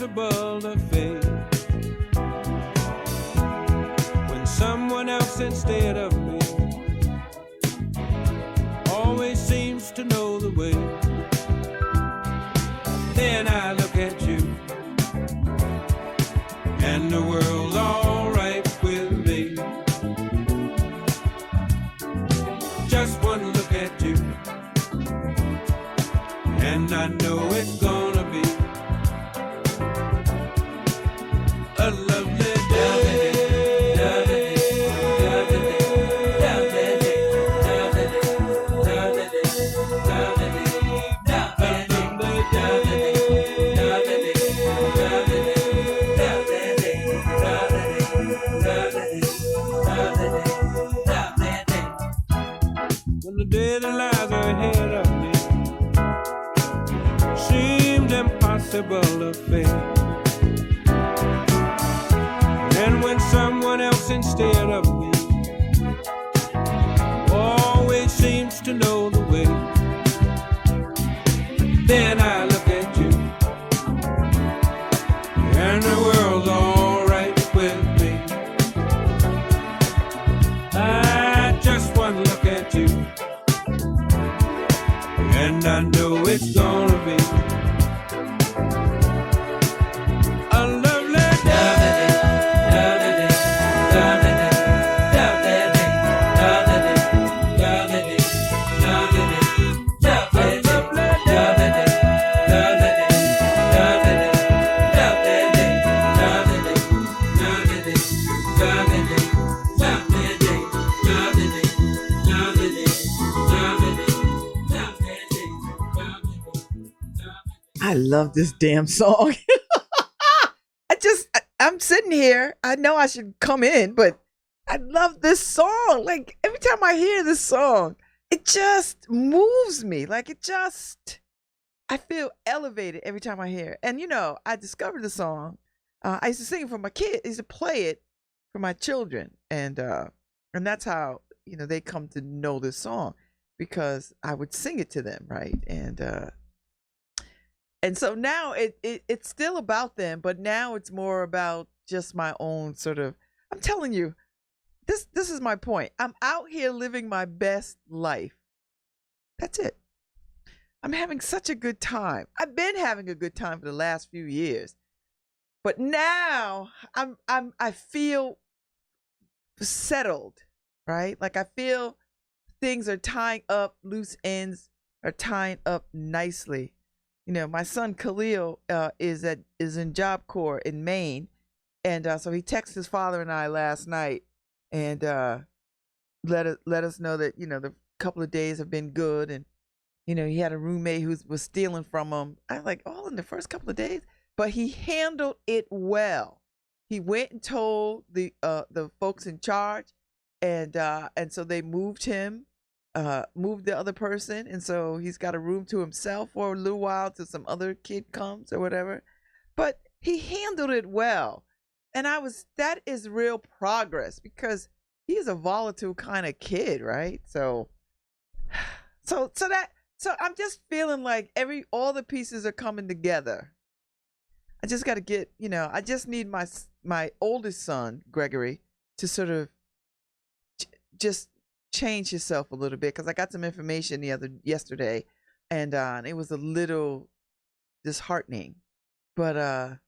impossible to fake. When someone else instead of me always seems to know the way, then I look at you and the world's all right with me. Just one look at you and I know it's gonna be a lovely day. When the day that lies ahead of me seems impossible to face, and when someone else instead of me always seems to know the way, then I look at you and the world's all right with me. I just one look at you and I know it's gonna be a lovely day. I love this damn song. I'm sitting here. I know I should come in, but I love this song. Like every time I hear this song, it just moves me. I feel elevated every time I hear it. And I discovered the song. I used to sing it for my kids. I used to play it for my children, and that's how they come to know this song, because I would sing it to them, right? And so now it's still about them, but now it's more about just my own sort of. I'm telling you, this is my point. I'm out here living my best life. That's it. I'm having such a good time. I've been having a good time for the last few years, but now I feel settled, right? Like I feel things are tying up, loose ends are tying up nicely. My son Khalil is in Job Corps in Maine, and so he texted his father and I last night, and let us know that the couple of days have been good, and he had a roommate who was stealing from him. I like all in the first couple of days, but he handled it well. He went and told the folks in charge, and so they moved him. Moved the other person, and so he's got a room to himself for a little while till some other kid comes or whatever. But he handled it well, and that is real progress, because he's a volatile kind of kid, right? So I'm just feeling like all the pieces are coming together. I just got to get, I just need my oldest son Gregory to sort of just change himself a little bit, because I got some information yesterday, and it was a little disheartening. But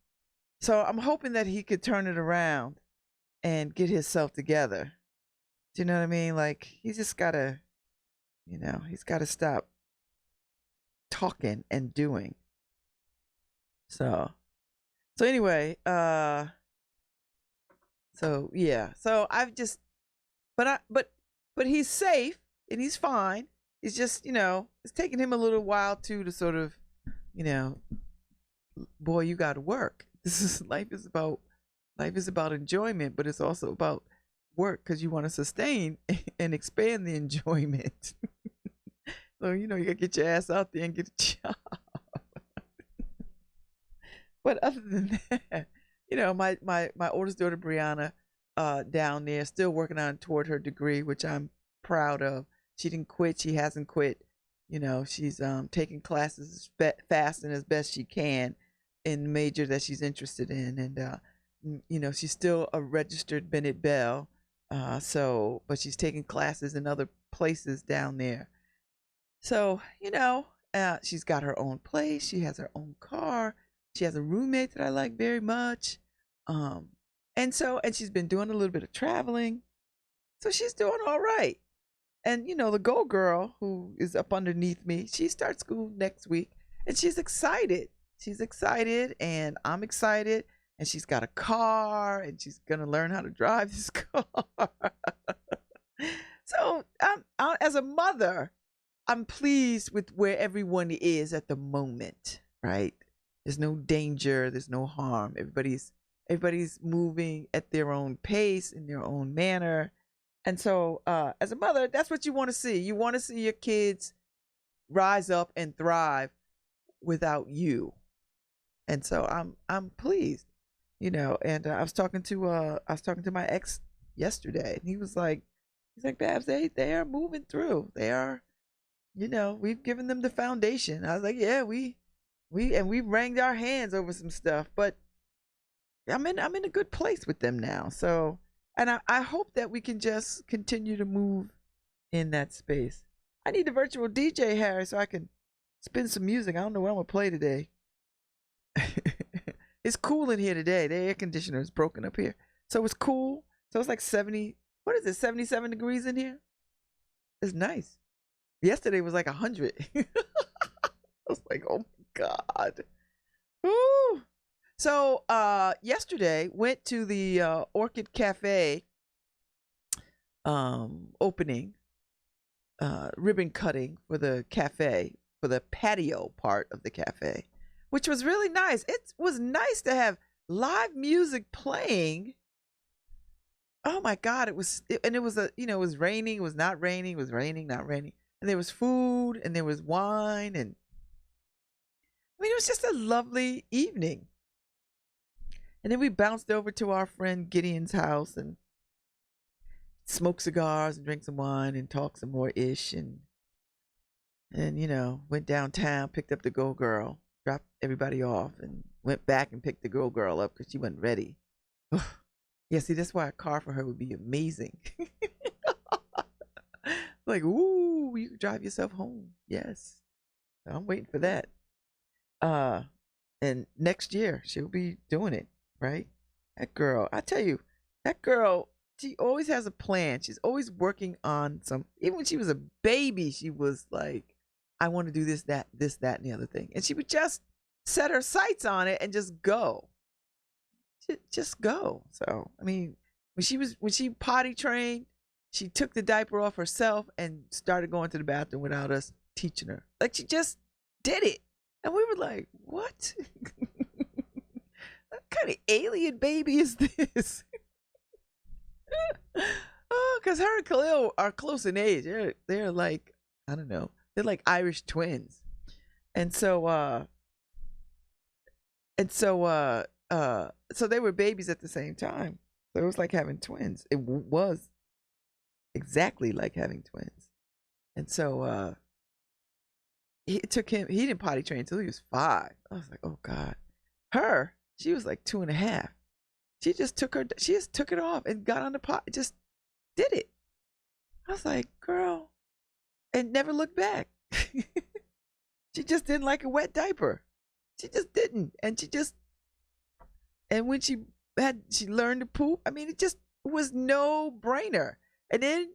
so I'm hoping that he could turn it around and get himself together. Do you know what I mean? Like he's just gotta, he's gotta stop talking and doing. So anyway, so yeah, so I've just, but he's safe and he's fine. It's just, it's taking him a little while to sort of, boy, you got to work. Life is about enjoyment, but it's also about work, because you want to sustain and expand the enjoyment. So, you got to get your ass out there and get a job. But other than that, my oldest daughter, Brianna, down there, still working on toward her degree, which I'm proud of. She didn't quit. She hasn't quit. She's taking classes fast and as best she can, in the major that she's interested in, and she's still a registered Bennett Bell. But she's taking classes in other places down there. So she's got her own place. She has her own car. She has a roommate that I like very much. And she's been doing a little bit of traveling. So she's doing all right. And, the Go Girl, who is up underneath me, she starts school next week. And she's excited. She's excited, and I'm excited. And she's got a car, and she's going to learn how to drive this car. So as a mother, I'm pleased with where everyone is at the moment, right? There's no danger. There's no harm. Everybody's moving at their own pace, in their own manner. And so as a mother, that's what you want to see. You want to see your kids rise up and thrive without you. And so I'm pleased, and I was talking to my ex yesterday, and he was like, Babz, they are moving through. They are, we've given them the foundation. I was like, yeah, we wranged our hands over some stuff, but I'm in a good place with them now. So, and I hope that we can just continue to move in that space. I need a virtual DJ, Harry, so I can spin some music. I don't know what I'm gonna play today. It's cool in here today. The air conditioner is broken up here, so it's cool. So it's like 70. What is it? 77 degrees in here. It's nice. Yesterday was like 100. I was like, oh my God. Woo. So yesterday went to the Orchid Cafe opening, ribbon cutting for the cafe, for the patio part of the cafe, which was really nice. It was nice to have live music playing. Oh my God, it was raining, it was not raining, it was raining, not raining. And there was food and there was wine, and it was just a lovely evening. And then we bounced over to our friend Gideon's house and smoked cigars and drank some wine and talked some more ish, and went downtown, picked up the Go Girl, dropped everybody off, and went back and picked the Go Girl up because she wasn't ready. Yeah, see, that's why a car for her would be amazing. Like, ooh, you can drive yourself home. Yes. I'm waiting for that. And next year she'll be doing it, right? That girl, I tell you, that girl, she always has a plan. She's always working on some. Even when she was a baby, she was like, I want to do this, that, and the other thing. And she would just set her sights on it and just go. Just go. So, when she potty trained, she took the diaper off herself and started going to the bathroom without us teaching her. Like, she just did it. And we were like, what? What kind of alien baby is this? Oh, because her and Khalil are close in age. They're like, I don't know. They're like Irish twins. And so they were babies at the same time. So it was like having twins. It was exactly like having twins. And so he didn't potty train until he was 5. I was like, oh God. She was like 2.5. She just took it off and got on the pot, just did it. I was like, girl, and never looked back. She just didn't like a wet diaper. She just didn't. And when she learned to poop, it just was no brainer. And then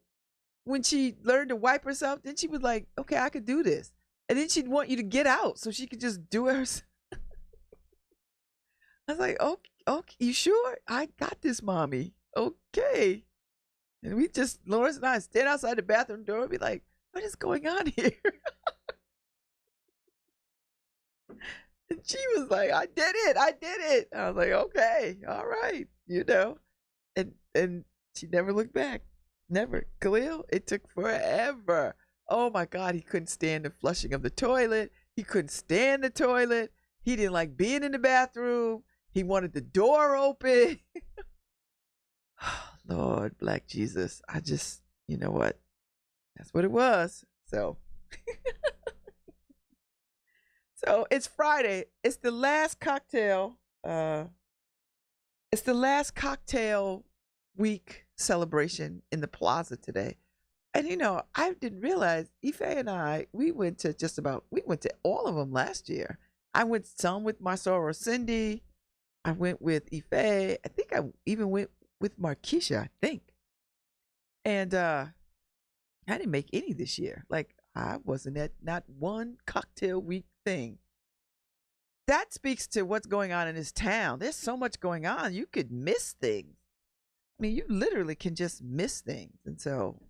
when she learned to wipe herself, then she was like, okay, I could do this. And then she'd want you to get out so she could just do it herself. I was like, okay, you sure? I got this, mommy. Okay. And Lawrence and I stand outside the bathroom door and be like, what is going on here? And she was like, I did it. I was like, okay, all right, And she never looked back. Never. Khalil, it took forever. Oh my God, he couldn't stand the flushing of the toilet. He couldn't stand the toilet. He didn't like being in the bathroom. He wanted the door open. Lord, Black Jesus. You know what? That's what it was. So So it's Friday. It's the last cocktail. It's the last cocktail week celebration in the plaza today. And I didn't realize Ife and I, we went to all of them last year. I went some with my soror Cindy. I went with Ife. I think I even went with Markeisha, I think. And I didn't make any this year. Like, I wasn't at not one cocktail week thing. That speaks to what's going on in this town. There's so much going on. You could miss things. I mean, you literally can just miss things. And so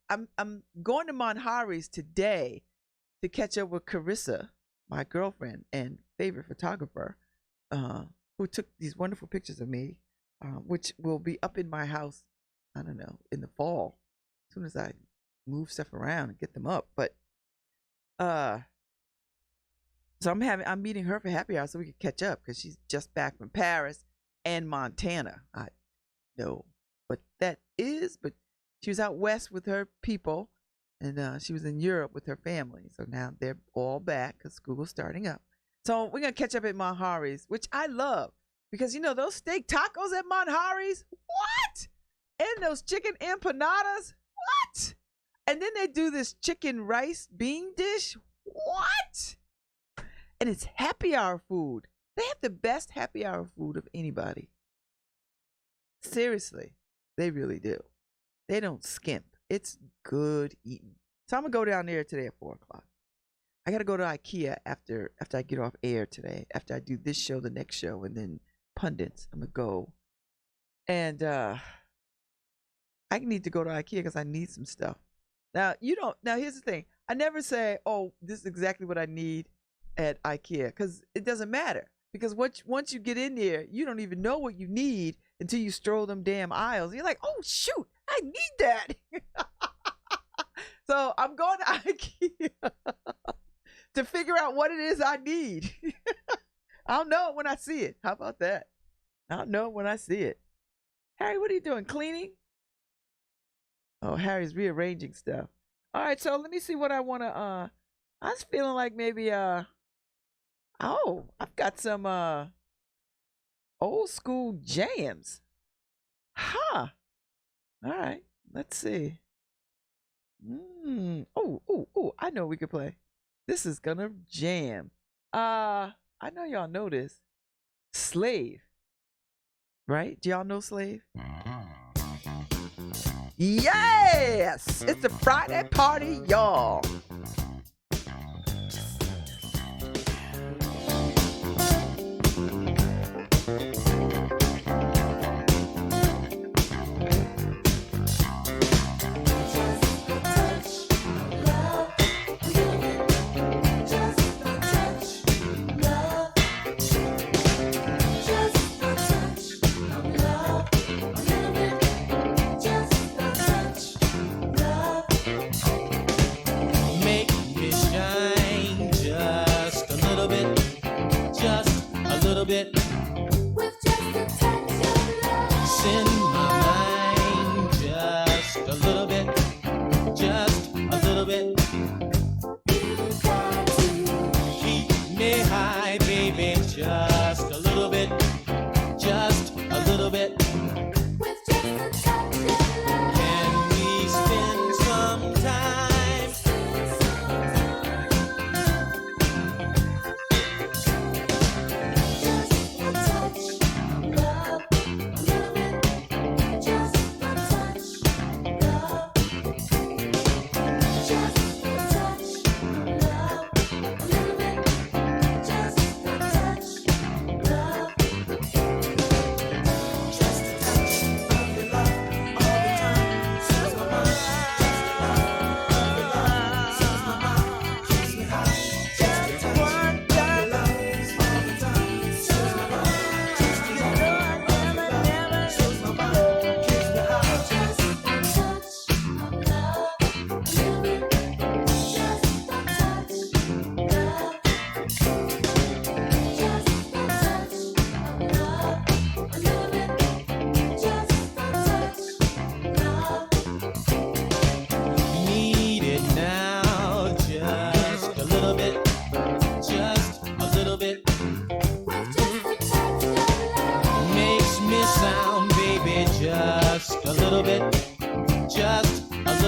I'm going to Monhari's today to catch up with Carissa, my girlfriend and favorite photographer, who took these wonderful pictures of me, which will be up in my house, I don't know, in the fall, as soon as I move stuff around and get them up. But so I'm meeting her for happy hour so we could catch up because she's just back from Paris and Montana. I know what that is, but she was out west with her people, and she was in Europe with her family. So now they're all back because school is starting up. So we're going to catch up at Monhari's, which I love because, those steak tacos at Monhari's, what? And those chicken empanadas, what? And then they do this chicken rice bean dish, what? And it's happy hour food. They have the best happy hour food of anybody. Seriously, they really do. They don't skimp. It's good eating. So I'm going to go down there today at 4 o'clock. I got to go to IKEA after I get off air today. After I do this show, the next show, and then pundits, I'm going to go. And I need to go to IKEA because I need some stuff. Now, here's the thing. I never say, oh, this is exactly what I need at IKEA, because it doesn't matter. Because once you get in there, you don't even know what you need until you stroll them damn aisles. You're like, oh, shoot, I need that. So I'm going to IKEA to figure out what it is I need. I'll know it when I see it. How about that? I'll know it when I see it. Harry, what are you doing? Cleaning? Oh, Harry's rearranging stuff. All right, so let me see what I want to, I was feeling like maybe, I've got some old school jams. Huh. All right, let's see. Oh, I know we could play. This is gonna jam. I know y'all know this. Slave. Right? Do y'all know Slave? Yes! It's a Friday party, y'all.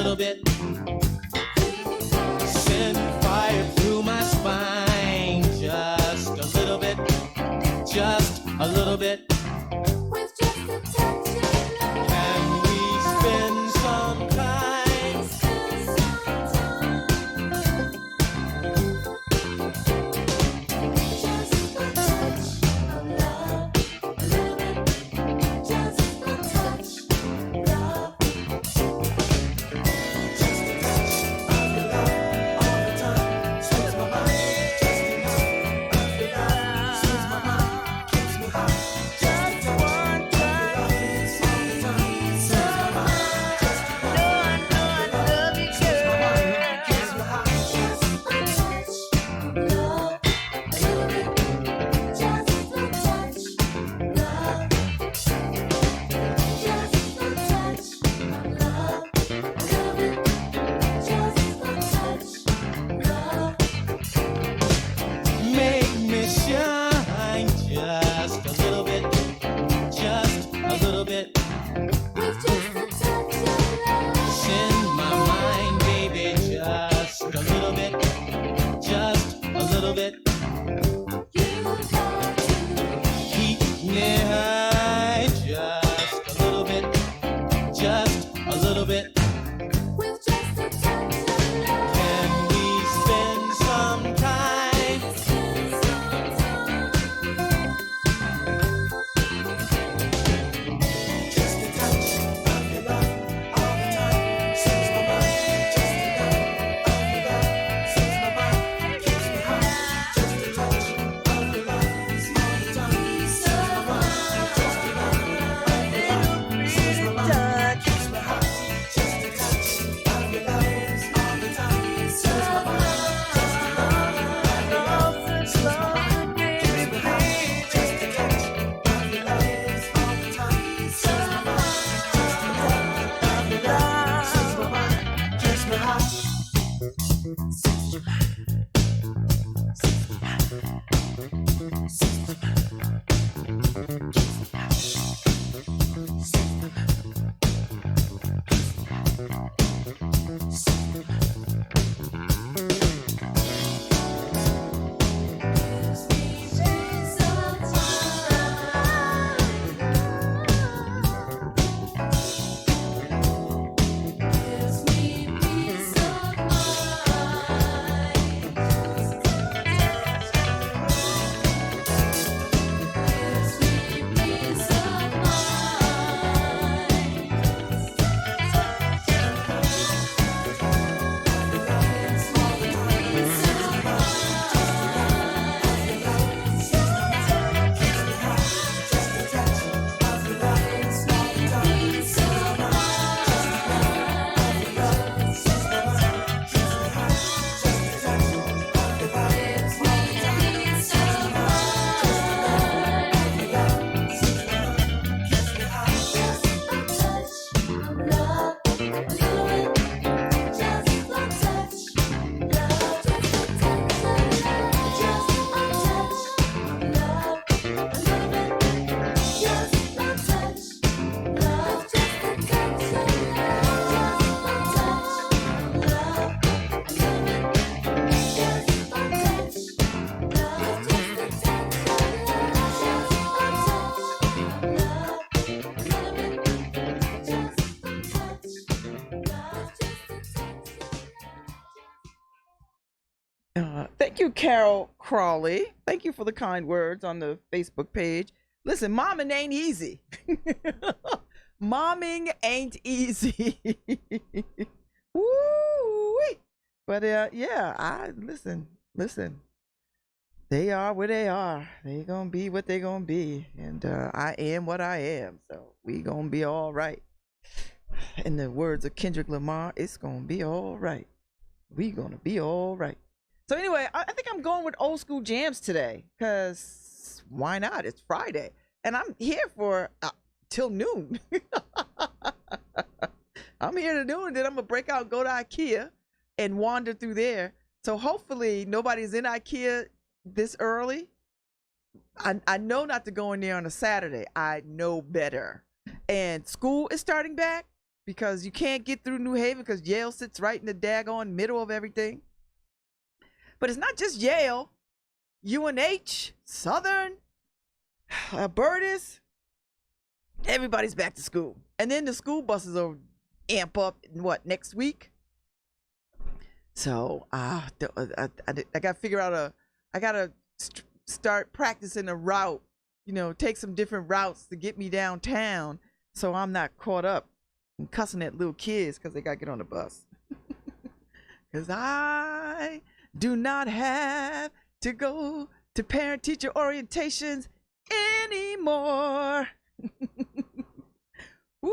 little bit. Send fire through my spine. Just a little bit. Just a little bit. With just a touch of love. Can we spend some time? Spend some time. Just a touch of love. A little bit. Just a touch of love. Make me shine just a little bit. Just a little bit. With just a touch of love. Send my mind, baby, just a little bit. Just a little bit. You got to Keep me high just a little bit. Just a little bit. with just a touch of love. Can we spend some time? Spend some time. Just a touch of your love all the time. Saves my mind. Just a touch of your love saves my mind. Keeps me high. Just a touch of your love all the time. Saves my mind. Just a touch of your love saves my mind. Keeps me high. Just a touch of your love all the time. Saves my mind. Just a touch of your love saves my mind. Keeps me high. Just a touch of your love all the time. Saves my mind. Just a touch of your love saves my mind. Keeps me high. Thank you, Carol Crawley. Thank you for the kind words on the Facebook page. Listen, momming ain't easy. Momming ain't easy. Woo! But yeah, I listen. They are where they are. They gonna be what they gonna be, and I am what I am. So we gonna be all right. In the words of Kendrick Lamar, it's gonna be all right. We gonna be all right. So anyway, I think I'm going with old school jams today, cause why not? It's Friday, and I'm here for till noon. I'm here to noon, then I'm gonna break out, and go to IKEA, and wander through there. So hopefully nobody's in IKEA this early. I know not to go in there on a Saturday. I know better. And school is starting back. because you can't get through New Haven because Yale sits right in the daggone middle of everything. But it's not just Yale. UNH, Southern, Bertis, everybody's back to school. And then the school buses will amp up in next week? So I got to figure out I got to start practicing a route, take some different routes to get me downtown so I'm not caught up and cussing at little kids because they got to get on the bus. Because I do not have to go to parent-teacher orientations anymore. Woo,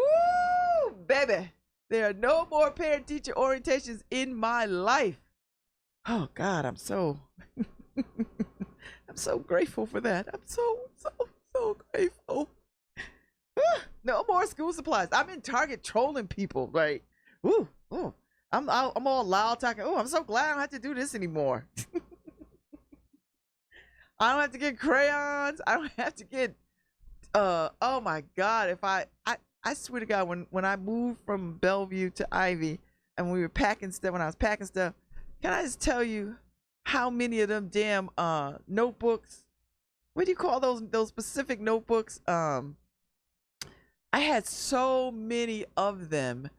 baby. There are no more parent-teacher orientations in my life. Oh, God, I'm so grateful for that. I'm so grateful. No more school supplies. I'm in Target trolling people, right? Ooh. I'm all loud talking. Oh, I'm so glad I don't have to do this anymore. I don't have to get crayons. I don't have to get oh my God. If I swear to God, when I moved from Bellevue to Ivy and we were packing stuff, when I was packing stuff, can I just tell you how many of them damn notebooks, what do you call those specific notebooks? I had so many of them.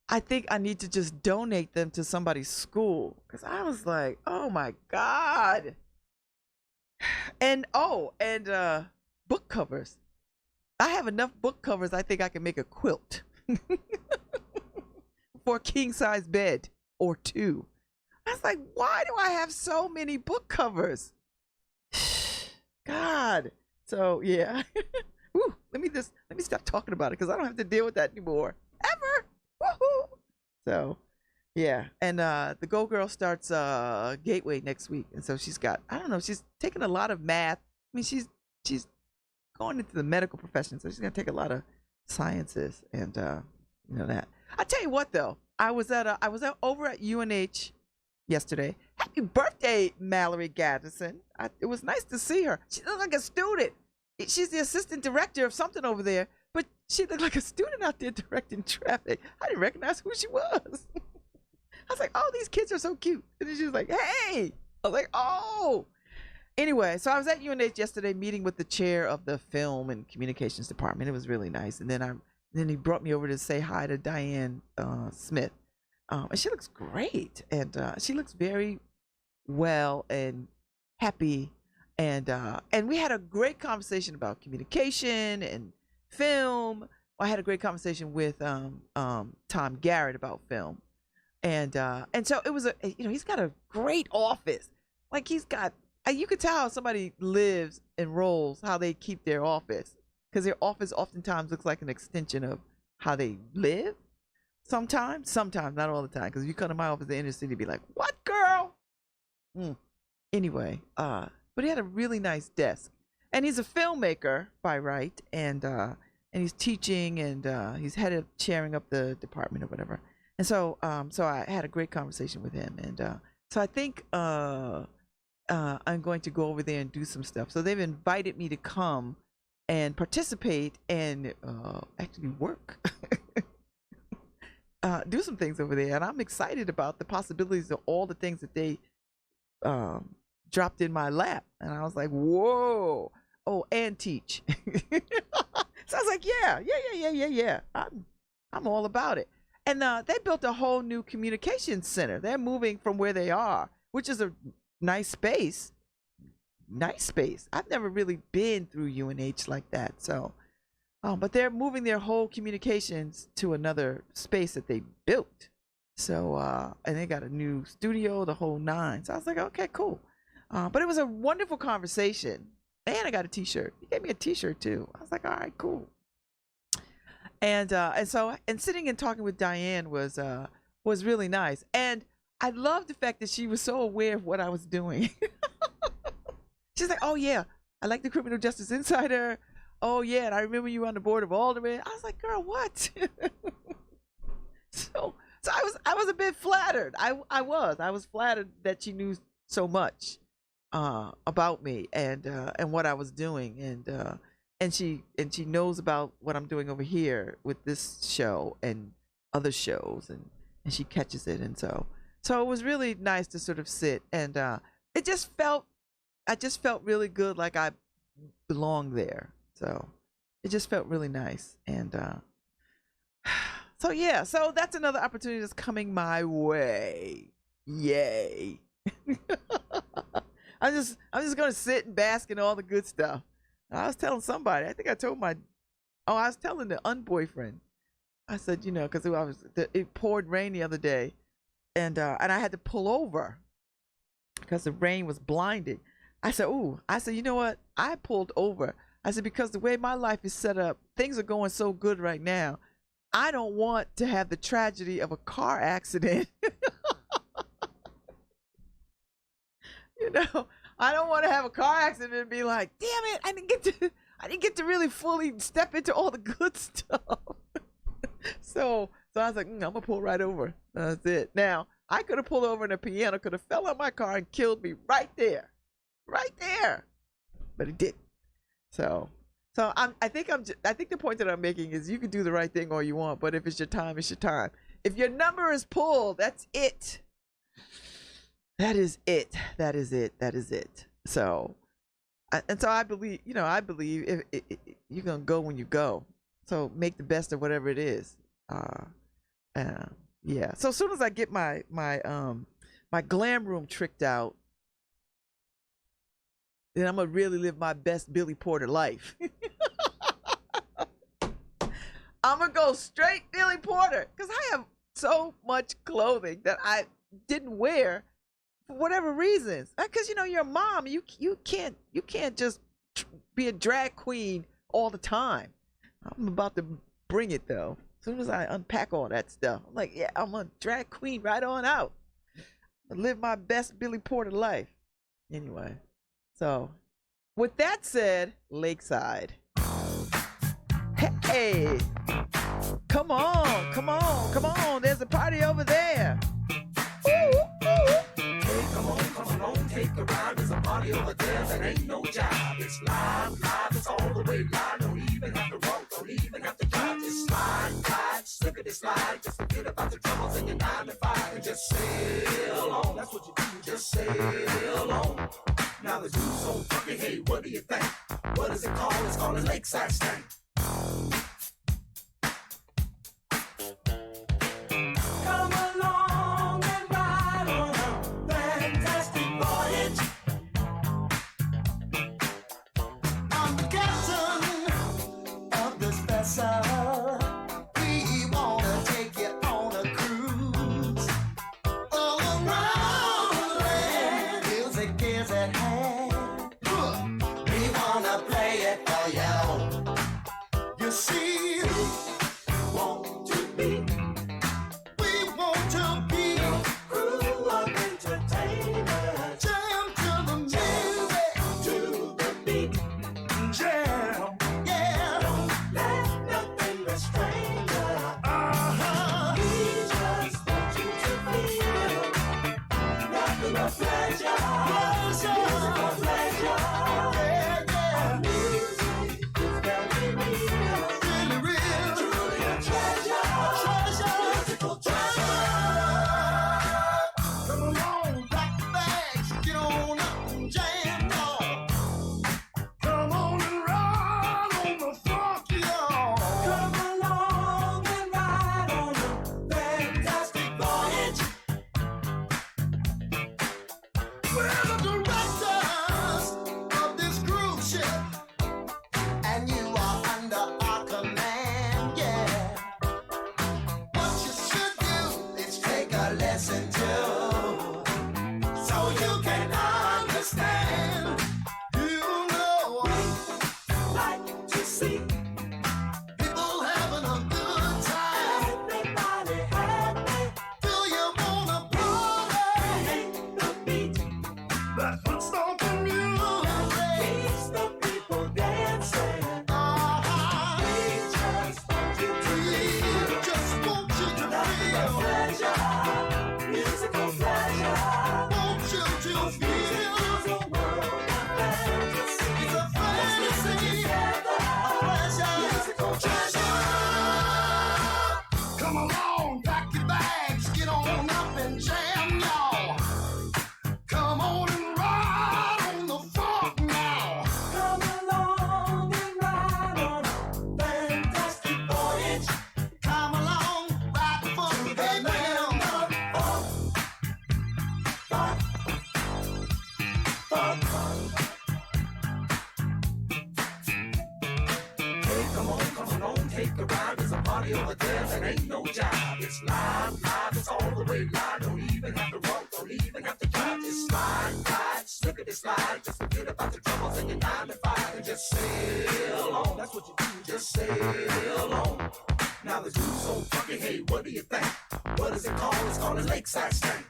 I think I need to just donate them to somebody's school because I was like, oh my God. And book covers. I have enough book covers. I think I can make a quilt for a king size bed or two. I was like, why do I have so many book covers? God. So yeah. Woo, let me stop talking about it because I don't have to deal with that anymore. Ever. Woohoo. So yeah. And the Go Girl starts Gateway next week. And so she's got, I don't know, she's taking a lot of math. I mean, she's going into the medical profession, so she's gonna take a lot of sciences and that. I tell you what though, I was over at UNH yesterday. Happy birthday, Mallory Gaddison. It was nice to see her. She looked like a student. She's the assistant director of something over there, but she looked like a student out there directing traffic. I didn't recognize who she was. I was like, oh, these kids are so cute. And then she was like, hey. I was like, oh. Anyway, so I was at UNH yesterday meeting with the chair of the film and communications department. It was really nice. And then he brought me over to say hi to Diane Smith. And she looks great. And she looks very well and happy. And we had a great conversation about communication and film. I had a great conversation with Tom Garrett about film. And so it was he's got a great office. Like he's got, you could tell how somebody lives and rolls, how they keep their office, because their office oftentimes looks like an extension of how they live. Sometimes, not all the time. Because if you come to my office in the inner city, be like, "What, girl?" Anyway, but he had a really nice desk, and he's a filmmaker by right, and he's teaching, and he's head of chairing up the department or whatever. And so I had a great conversation with him, and so I think I'm going to go over there and do some stuff. So they've invited me to come and participate and actually work, do some things over there. And I'm excited about the possibilities of all the things that they dropped in my lap. And I was like, whoa. Oh, and teach. So I was like, yeah. I'm all about it. And they built a whole new communications center. They're moving from where they are, which is a nice space. I've never really been through UNH like that. So, but they're moving their whole communications to another space that they built. So, and they got a new studio, the whole nine. So I was like, okay, cool. But it was a wonderful conversation. And I got a t-shirt. He gave me a t-shirt too. I was like, all right, cool. And so sitting and talking with Diane was really nice. And I love the fact that she was so aware of what I was doing. She's like, oh yeah, I like the Criminal Justice Insider. Oh yeah, and I remember you on the board of Alderman. I was like, girl, what? So I was a bit flattered. I was flattered that she knew so much about me and what I was doing, she knows about what I'm doing over here with this show and other shows, and she catches it, and so it was really nice to sort of sit, and it just felt I just felt really good, like I belonged there. So it just felt really nice, and so yeah, so that's another opportunity that's coming my way. Yay. I'm just gonna sit and bask in all the good stuff. I was telling somebody, I think I told I was telling the unboyfriend. I said, because it poured rain the other day, and I had to pull over because the rain was blinding. I said, you know what? I pulled over. I said, because the way my life is set up, things are going so good right now. I don't want to have the tragedy of a car accident. I don't want to have a car accident and be like, damn it, I didn't get to really fully step into all the good stuff. So I was like, I'm gonna pull right over. That's it. Now I could have pulled over and a piano could have fell on my car and killed me right there, but it didn't. So I think the point that I'm making is you can do the right thing all you want, but if it's your time, it's your time. If your number is pulled, that's it. That is it. That is it. That is it. So I believe, if you're gonna go when you go. So make the best of whatever it is. Yeah. So as soon as I get my glam room tricked out, then I'm gonna really live my best Billy Porter life. I'm gonna go straight Billy Porter because I have so much clothing that I didn't wear for whatever reasons. Because you're a mom, you can't just be a drag queen all the time. I'm about to bring it though. As soon as I unpack all that stuff, I'm like, yeah, I'm a drag queen right on out. I live my best Billy Porter life. Anyway, so with that said, Lakeside. Hey, come on. There's a party over there. Hey, come on, take a ride. There's a party over there that ain't no job. It's live, it's all the way live. Don't even have to walk, don't even have to drive. Just slide, slip it, slide. Just forget about the troubles in your 9 to 5 and just sail on. That's what you do, just sail on. Now the dude's so funky, hey, what do you think? What is it called? It's called a Lakeside Stank. Come along and ride on a fantastic voyage. I'm the captain of this vessel. We wanna take you on a cruise all around the land. Music is at hand. We wanna play it for you. You see. party over there that ain't no job. It's live, live, it's all the way live. Don't even have to walk, don't even have to drive. Just slide, slide, slip it, slide. Just forget about the troubles and your 9 to 5 and just sail on. That's what you do, just sail on. Now the dude's so funky, hey, what do you think? What is it called? It's called a lakeside stank.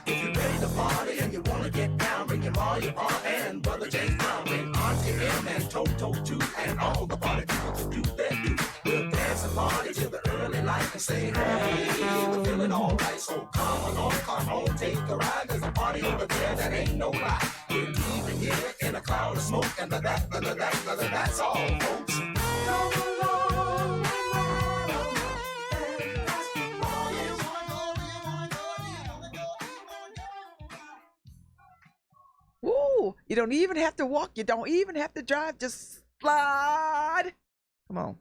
If you're ready to party and you wanna get down, bring your Ma, your Pa, and Brother James Brown, bring Auntie M and Toto too, and all the party people to do their do. We'll dance and party till the early light and say, hey, we're feeling alright, so come on, take a ride. There's a party over there that ain't no lie. We're leaving here in a cloud of smoke, and that's all, folks. Come along and ride on me, and that's all you wanna go. Woo! You don't even have to walk. You don't even have to drive. Just slide. Come on.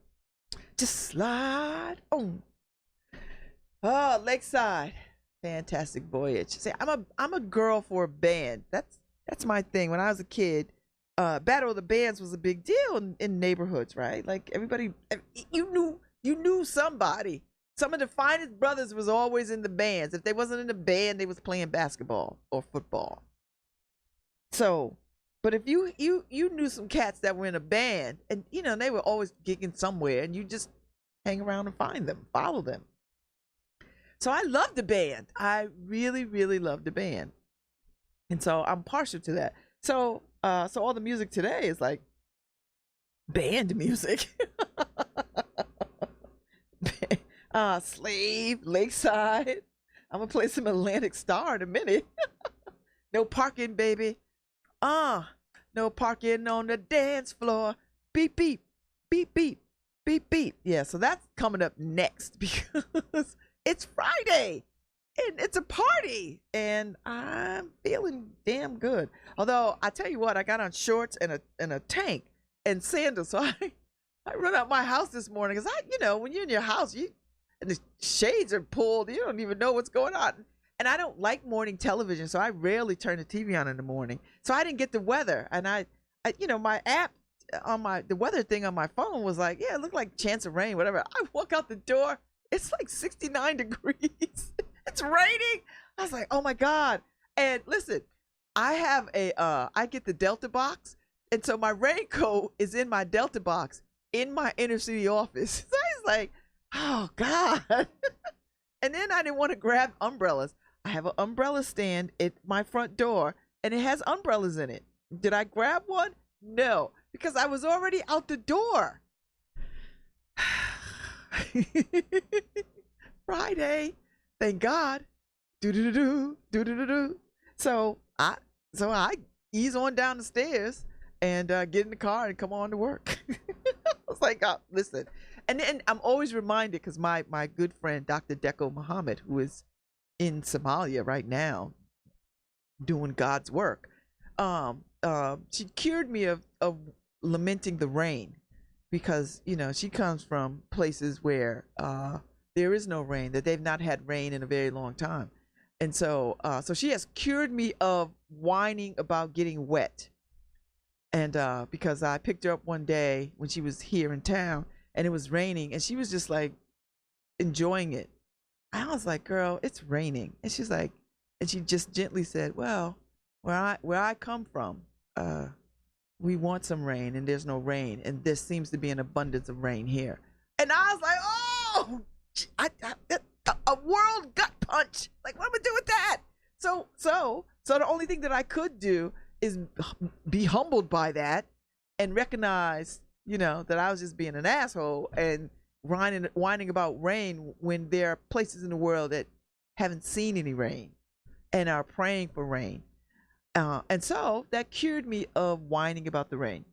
Just slide on. Oh, Lakeside. Fantastic voyage. See, I'm a girl for a band. That's my thing. When I was a kid, Battle of the Bands was a big deal in neighborhoods, right? Like everybody, you knew somebody. Some of the finest brothers was always in the bands. If they wasn't in the band, they was playing basketball or football. So, but if you knew some cats that were in a band, and they were always gigging somewhere, and you just hang around and find them, follow them. So I love the band. I really, really love the band, and so I'm partial to that. So, so all the music today is like band music. Slave, Lakeside. I'm gonna play some Atlantic Star in a minute. No parking, baby. No parking on the dance floor. Beep, beep, beep, beep, beep, beep. Yeah, so that's coming up next because it's Friday and it's a party and I'm feeling damn good. Although I tell you what, I got on shorts and a tank and sandals. So I run out my house this morning because when you're in your house, and the shades are pulled, you don't even know what's going on. And I don't like morning television, so I rarely turn the TV on in the morning. So I didn't get the weather, and I my app on the weather thing on my phone was like, yeah, it looked like chance of rain, whatever. I walk out the door, it's like 69 degrees. It's raining. I was like, oh my God. And listen, I have I get the Delta box, and so my raincoat is in my Delta box in my inner city office. So I was like, oh God. And then I didn't want to grab umbrellas. I have an umbrella stand at my front door, and it has umbrellas in it. Did I grab one? No, because I was already out the door. Friday, thank God. Do. So I ease on down the stairs and get in the car and come on to work. I was like, listen. And then I'm always reminded because my good friend, Dr. Deco Muhammad, who is in Somalia right now doing God's work, she cured me of lamenting the rain because, she comes from places where there is no rain, that they've not had rain in a very long time. And so she has cured me of whining about getting wet. And because I picked her up one day when she was here in town, and it was raining, and she was just like enjoying it. I was like, girl, it's raining. And she's like, and she just gently said, well, where I come from, we want some rain and there's no rain. And there seems to be an abundance of rain here. And I was like, oh, a world gut punch. Like, what am I do with that? So the only thing that I could do is be humbled by that and recognize, that I was just being an asshole and whining about rain when there are places in the world that haven't seen any rain and are praying for rain. And so that cured me of whining about the rain.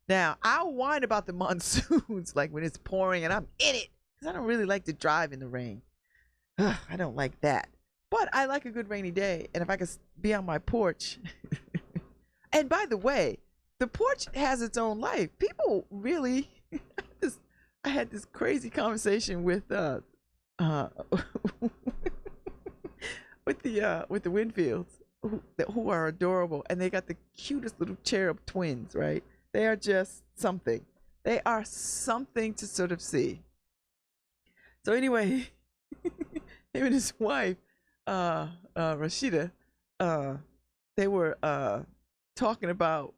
Now, I'll whine about the monsoons, like when it's pouring and I'm in it, because I don't really like to drive in the rain. I don't like that. But I like a good rainy day. And if I could be on my porch. And by the way, the porch has its own life. People really, I had this crazy conversation with with the Winfields, who are adorable, and they got the cutest little cherub twins, right? They are just something. They are something to sort of see. So anyway, him and his wife, Rashida, they were talking about.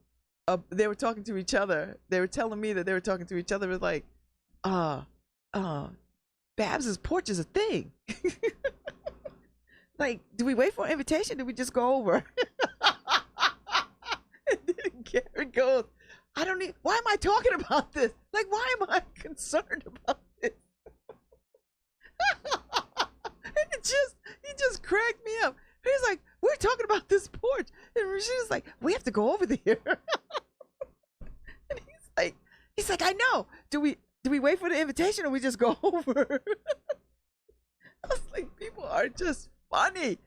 They were talking to each other. They were telling me that they were talking to each other. It was like, Babz's porch is a thing. Like, do we wait for an invitation? Do we just go over? And then Gary goes, I don't need, why am I talking about this? Like, why am I concerned about this? And he just cracked me up. He's like, we're talking about this porch. And Rashida's like, we have to go over there. And he's like, I know. Do we wait for the invitation or we just go over? I was like, people are just funny.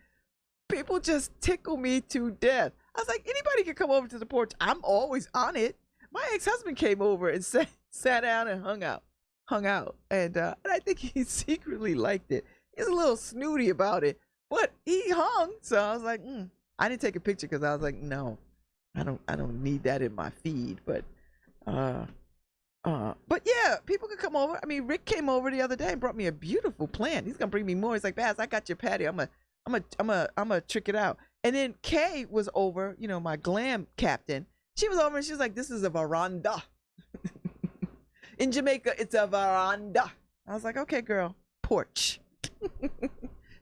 People just tickle me to death. I was like, anybody can come over to the porch. I'm always on it. My ex-husband came over and sat down and hung out. And I think he secretly liked it. He's a little snooty about it, but he hung. So I was like, I didn't take a picture because I was like, no, I don't need that in my feed. But yeah, people can come over. I mean, Rick came over the other day and brought me a beautiful plant. He's gonna bring me more. He's like, Babz, I got your patio. I'm gonna trick it out. And then Kay was over, my glam captain. She was over and she was like, this is a veranda. In Jamaica, it's a veranda. I was like, okay, girl, porch.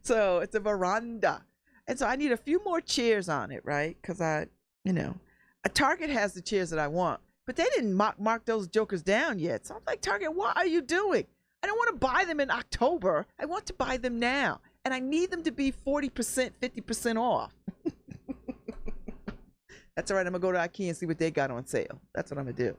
So it's a veranda. And so I need a few more chairs on it, right? Because a Target has the chairs that I want, but they didn't mark those jokers down yet. So I'm like, Target, what are you doing? I don't want to buy them in October. I want to buy them now. And I need them to be 40%, 50% off. That's all right. I'm going to go to IKEA and see what they got on sale. That's what I'm going to do.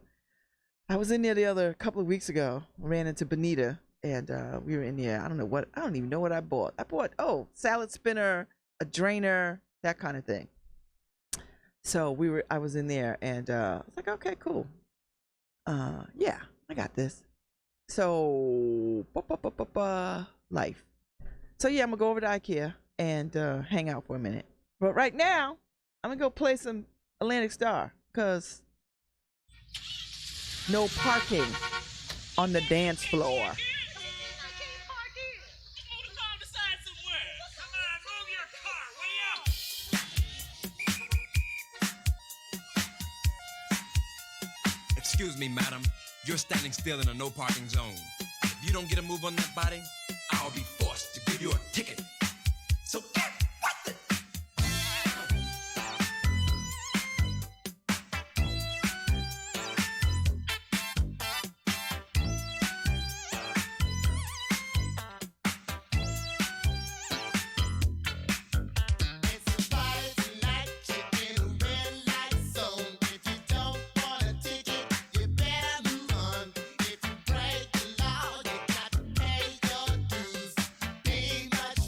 I was in there the other couple of weeks ago. I ran into Benita, and we were in there. I don't even know what I bought. I bought, salad spinner, a drainer, that kind of thing. So I was in there, and I was like, okay, cool. Yeah, I got this. So, life. So yeah, I'm gonna go over to IKEA and hang out for a minute. But right now, I'm gonna go play some Atlantic Star, cause no parking on the dance floor. Excuse me, madam. You're standing still in a no parking zone. If you don't get a move on that body, I'll be forced to give you a ticket. So get with it. If you break the law, you got to pay your dues. Be much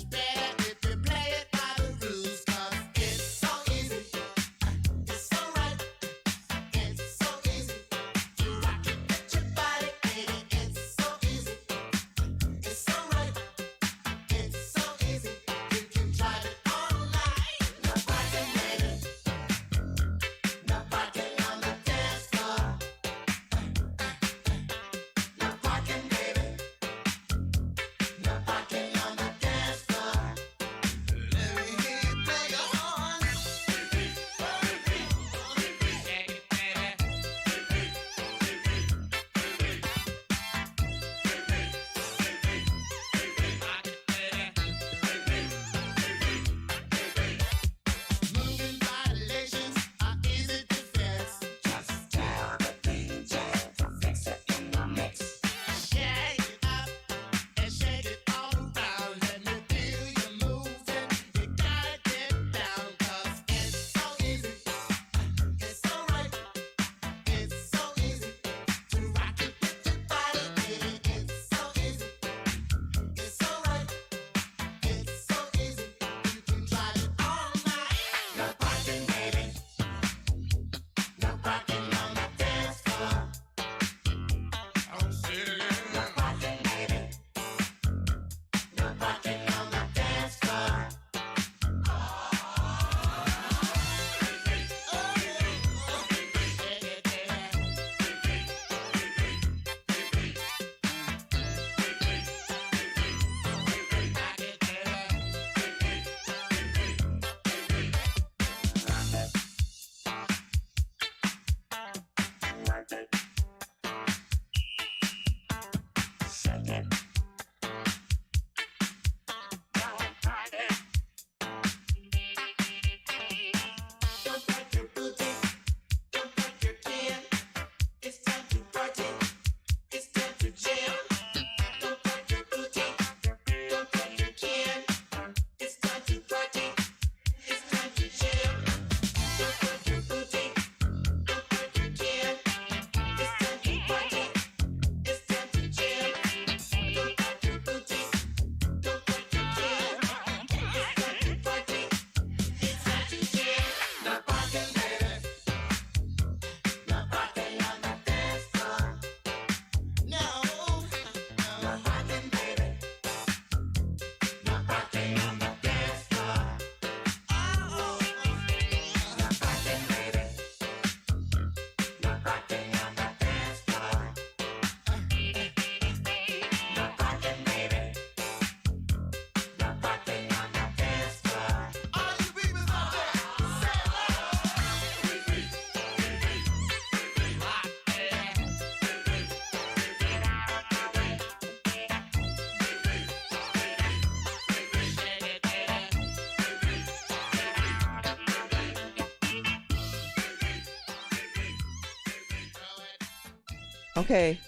Okay.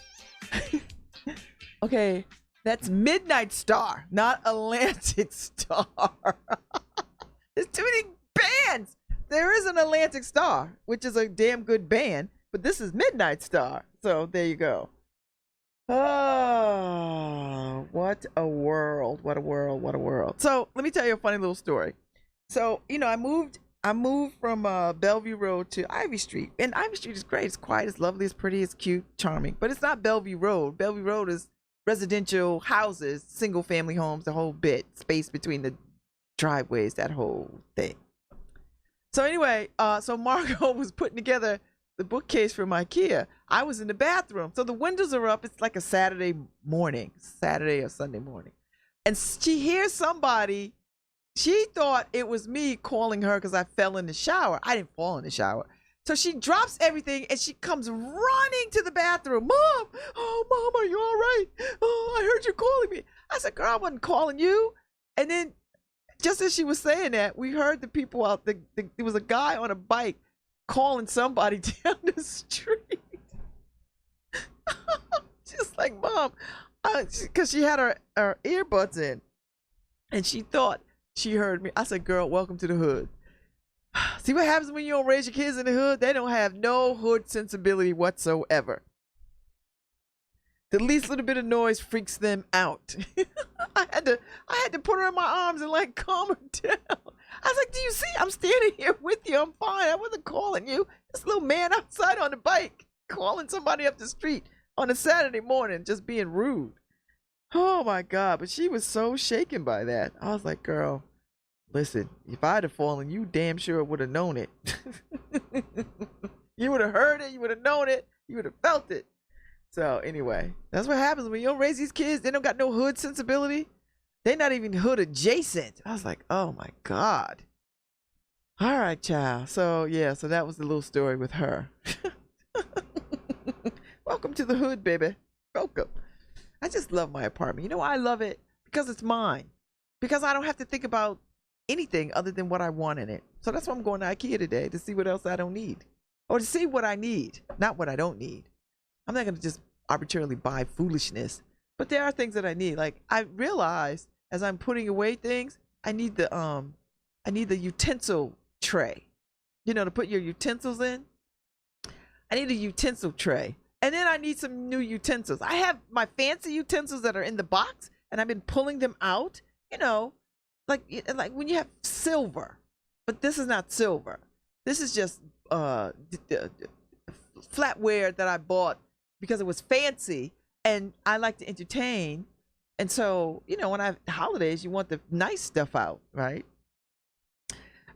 Okay. That's Midnight Star, not Atlantic Star. There's too many bands. There is an Atlantic Star, which is a damn good band, but this is Midnight Star. So there you go. Oh, what a world. What a world. What a world. So let me tell you a funny little story. So, I moved from Bellevue Road to Ivy Street. And Ivy Street is great. It's quiet, it's lovely, it's pretty, it's cute, charming. But it's not Bellevue Road. Bellevue Road is residential houses, single family homes, the whole bit, space between the driveways, that whole thing. So anyway, so Margot was putting together the bookcase from IKEA. I was in the bathroom. So the windows are up. It's like a Saturday or Sunday morning. And she hears somebody. She thought it was me calling her because I fell in the shower. I didn't fall in the shower. So she drops everything and she comes running to the bathroom. Mom, are you all right? Oh, I heard you calling me. I said, girl, I wasn't calling you. And then just as she was saying that, we heard the people out there. There was a guy on a bike calling somebody down the street. Just like, Mom, because she had her earbuds in and she thought she heard me. I said, girl, welcome to the hood. See what happens when you don't raise your kids in the hood? They don't have no hood sensibility whatsoever. The least little bit of noise freaks them out. I had to put her in my arms and like calm her down. I was like, do you see? I'm standing here with you. I'm fine. I wasn't calling you. This little man outside on the bike calling somebody up the street on a Saturday morning, just being rude. Oh my God. But she was so shaken by that. I was like, girl, listen, if I'd have fallen, you damn sure would have known it. You would have heard it. You would have known it. You would have felt it. So anyway, that's what happens when you don't raise these kids. They don't got no hood sensibility. They're not even hood adjacent. I was like, oh my God. All right, child. So yeah, so that was the little story with her. Welcome to the hood, baby. Welcome. I just love my apartment. You know why I love it? Because it's mine. Because I don't have to think about anything other than what I want in it. So that's why I'm going to IKEA today, to see what else I don't need. Or to see what I need, not what I don't need. I'm not going to just arbitrarily buy foolishness. But there are things that I need. Like, I realize as I'm putting away things, I need the utensil tray. You know, to put your utensils in. I need a utensil tray. And then I need some new utensils. I have my fancy utensils that are in the box, and I've been pulling them out, you know, like when you have silver. But this is not silver. This is just flatware that I bought because it was fancy, and I like to entertain. And so, you know, when I have holidays, you want the nice stuff out, right?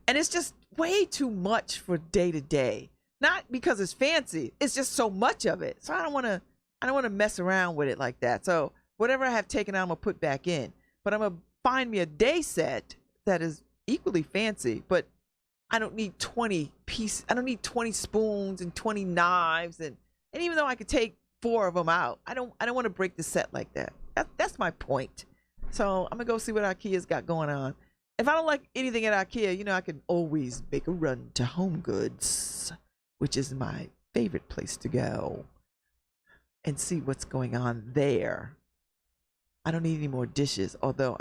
And it's just way too much for day to day. Not because it's fancy, it's just so much of it. So I don't want to mess around with it like that. So whatever I have taken out, I'm gonna put back in. But I'm gonna find me a day set that is equally fancy, but I don't need 20 pieces. I don't need 20 spoons and 20 knives, and even though I could take 4 of them out, I don't want to break the set like that. That's my point. So I'm gonna go see what IKEA's got going on. If I don't like anything at IKEA, you know, I can always make a run to Home Goods, which is my favorite place to go, and see what's going on there. I don't need any more dishes, although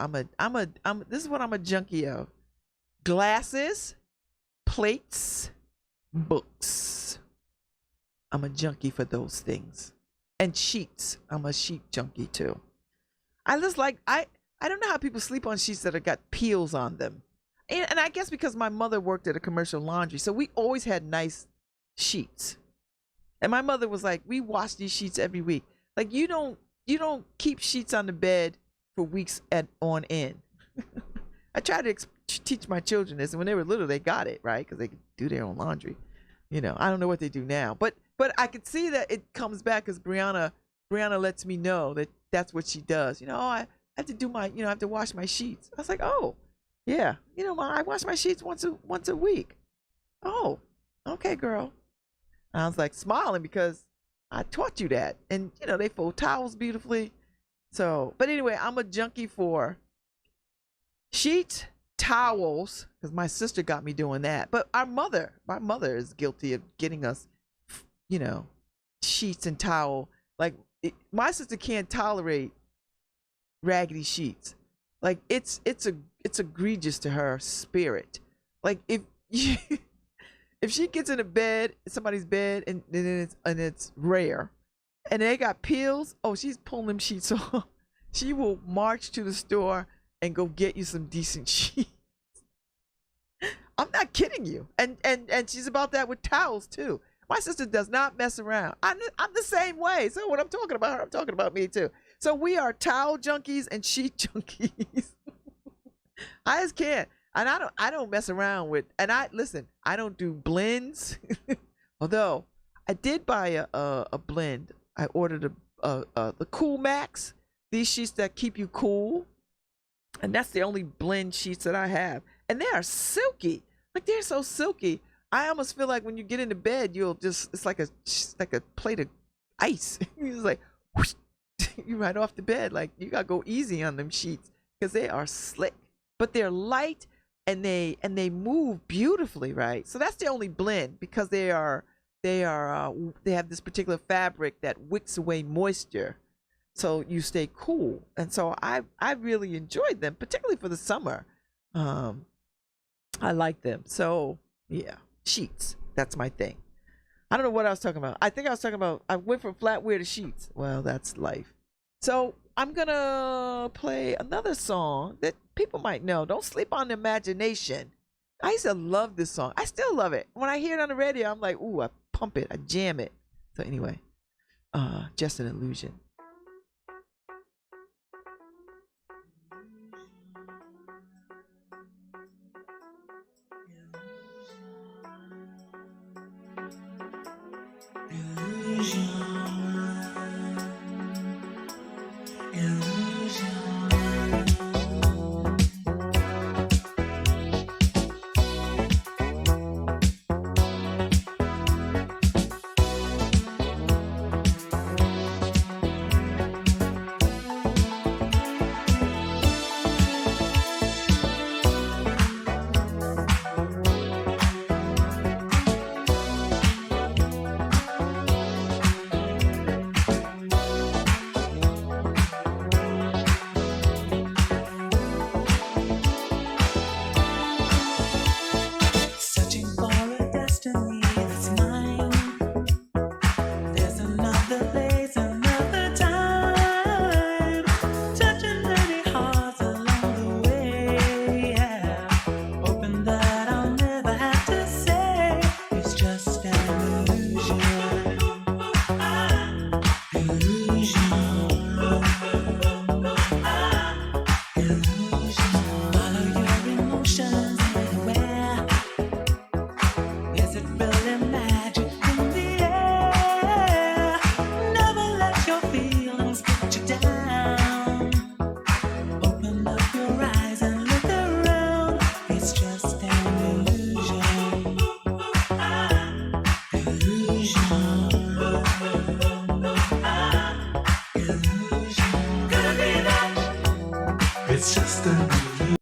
this is what I'm a junkie of. Glasses, plates, books. I'm a junkie for those things. And sheets. I'm a sheet junkie too. I just like, I don't know how people sleep on sheets that have got peels on them. And I guess because my mother worked at a commercial laundry, so we always had nice sheets. And my mother was like, we wash these sheets every week. Like, you don't keep sheets on the bed for weeks on end. I tried to teach my children this, and when they were little, they got it, right? Because they could do their own laundry. You know, I don't know what they do now, but I could see that it comes back because Brianna lets me know that that's what she does. You know, I have to do I have to wash my sheets. I was like, oh, yeah, you know, I wash my sheets once a week. Oh, okay, girl. And I was like smiling because I taught you that, and you know, they fold towels beautifully. So, but anyway, I'm a junkie for sheets, towels, because my sister got me doing that. But my mother is guilty of getting us, you know, sheets and towel Like my sister can't tolerate raggedy sheets. Like it's egregious to her spirit. Like if you, if she gets in a bed, somebody's bed, and it's rare, and they got peels, oh, she's pulling them sheets off. She will march to the store and go get you some decent sheets. I'm not kidding you. And she's about that with towels too. My sister does not mess around. I'm the same way. So when I'm talking about her, I'm talking about me too. So we are towel junkies and sheet junkies. I just can't. And I don't mess around with, and I don't do blends. Although I did buy a blend. I ordered the Cool Max, these sheets that keep you cool. And that's the only blend sheets that I have. And they are silky. Like they're so silky. I almost feel like when you get into bed, it's like a plate of ice. It's like whoosh, you right off the bed. Like you gotta go easy on them sheets because they are slick. But they're light and they move beautifully, right? So that's the only blend because they have this particular fabric that wicks away moisture. So you stay cool. And so I really enjoyed them, particularly for the summer. I like them. So yeah, sheets. That's my thing. I don't know what I was talking about. I think I was talking about, I went from flatware to sheets. Well, that's life. So I'm going to play another song that people might know. Don't Sleep on Imagination. I used to love this song. I still love it. When I hear it on the radio, I'm like, ooh, I pump it. I jam it. So anyway, Just an Illusion.